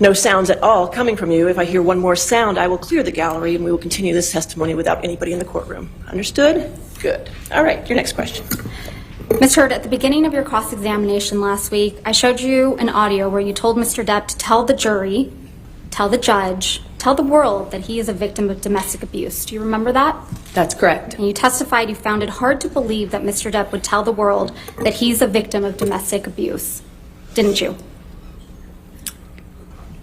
no sounds at all coming from you. If I hear one more sound, I will clear the gallery and we will continue this testimony without anybody in the courtroom. Understood? Good. All right, your next question. Ms. Heard, at the beginning of your cross-examination last week, I showed you an audio where you told Mr. Depp to tell the jury, tell the judge, tell the world that he is a victim of domestic abuse. Do you remember that? That's correct. And you testified you found it hard to believe that Mr. Depp would tell the world that he's a victim of domestic abuse, didn't you?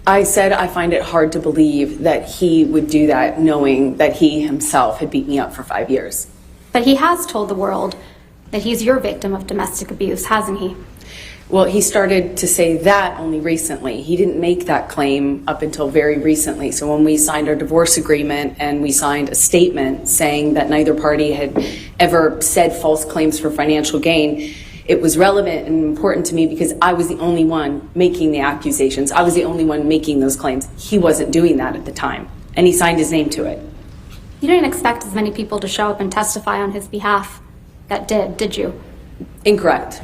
I said I find it hard to believe that he would do that knowing that he himself had beat me up for 5 years. But he has told the world that he's your victim of domestic abuse, hasn't he? Well, he started to say that only recently. He didn't make that claim up until very recently. So when we signed our divorce agreement and we signed a statement saying that neither party had ever said false claims for financial gain, it was relevant and important to me because I was the only one making the accusations. I was the only one making those claims. He wasn't doing that at the time, and he signed his name to it. You didn't expect as many people to show up and testify on his behalf that did you? Incorrect.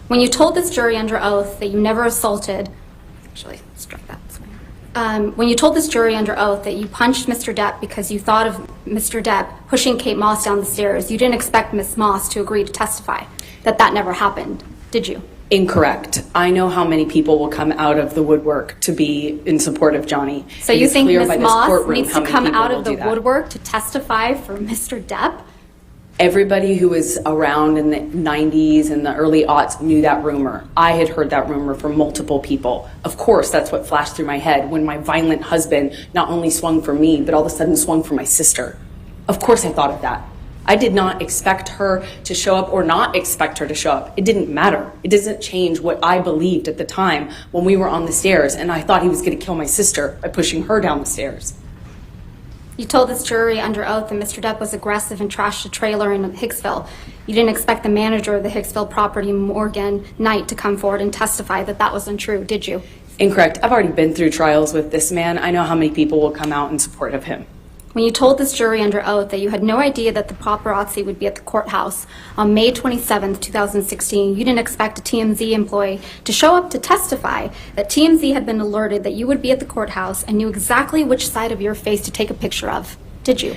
When you told this jury under oath that you never assaulted, actually, strike that. When you told this jury under oath that you punched Mr. Depp because you thought of Mr. Depp pushing Kate Moss down the stairs, you didn't expect Ms. Moss to agree to testify that never happened, did you? Incorrect. I know how many people will come out of the woodwork to be in support of Johnny. So you think Ms. Moss needs to come out of the woodwork to testify for Mr. Depp? Everybody who was around in the 90s and the early aughts knew that rumor. I had heard that rumor from multiple people. Of course, that's what flashed through my head when my violent husband not only swung for me, but all of a sudden swung for my sister. Of course I thought of that. I did not expect her to show up or not expect her to show up. It didn't matter. It doesn't change what I believed at the time when we were on the stairs and I thought he was going to kill my sister by pushing her down the stairs. You told this jury under oath that Mr. Depp was aggressive and trashed a trailer in Hicksville. You didn't expect the manager of the Hicksville property, Morgan Knight, to come forward and testify that was untrue, did you? Incorrect. I've already been through trials with this man. I know how many people will come out in support of him. When you told this jury under oath that you had no idea that the paparazzi would be at the courthouse on May 27, 2016, you didn't expect a TMZ employee to show up to testify that TMZ had been alerted that you would be at the courthouse and knew exactly which side of your face to take a picture of, did you?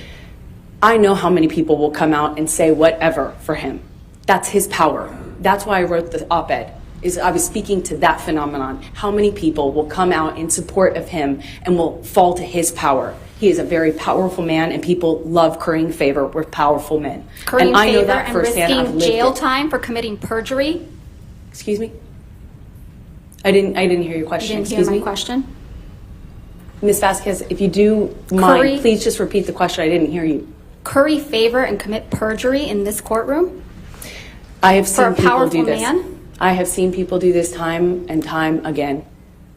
I know how many people will come out and say whatever for him. That's his power. That's why I wrote the op-ed. I was speaking to that phenomenon. How many people will come out in support of him and will fall to his power? He is a very powerful man, and people love currying favor with powerful men. Currying I know favor that and firsthand. I've risking lived jail it. time for committing perjury? Excuse me? I didn't hear your question. You didn't Excuse hear my me? question? Ms. Vasquez, if you do mind, please just repeat the question. I didn't hear you. Curry favor and commit perjury in this courtroom? I have For seen a people powerful do this. man? I have seen people do this time and time again.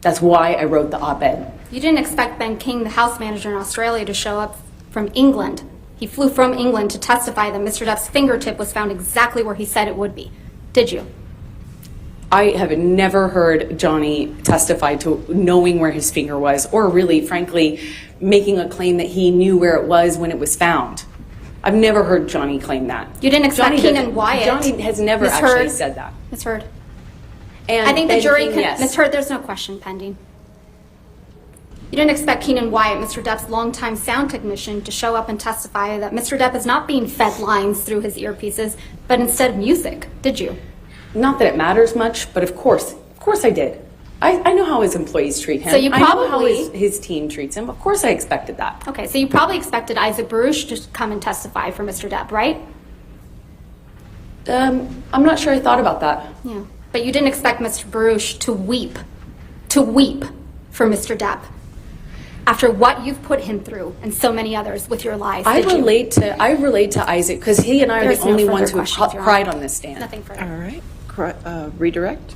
That's why I wrote the op-ed. You didn't expect Ben King, the house manager in Australia, to show up from England. He flew from England to testify that Mr. Depp's fingertip was found exactly where he said it would be. Did you? I have never heard Johnny testify to knowing where his finger was, or really, frankly, making a claim that he knew where it was when it was found. I've never heard Johnny claim that. You didn't expect Keenan Wyatt. Johnny has never actually said that. Ms. Heard. And I think the jury can. yes. Ms. Heard, there's no question pending. You didn't expect Keenan Wyatt, Mr. Depp's longtime sound technician, to show up and testify that Mr. Depp is not being fed lines through his earpieces, but instead music, did you? Not that it matters much, but of course I did. I know how his employees treat him. So you I know how probably- his team treats him. Of course I expected that. Okay, so you probably expected Isaac Baruch to come and testify for Mr. Depp, right? I'm not sure I thought about that. Yeah. But you didn't expect Mr. Baruch to weep for Mr. Depp after what you've put him through and so many others with your lies. I did you? relate to Isaac because he and I are There's the no only further ones who have questions, Your cried Honor. on this stand. Nothing further. All right. Redirect.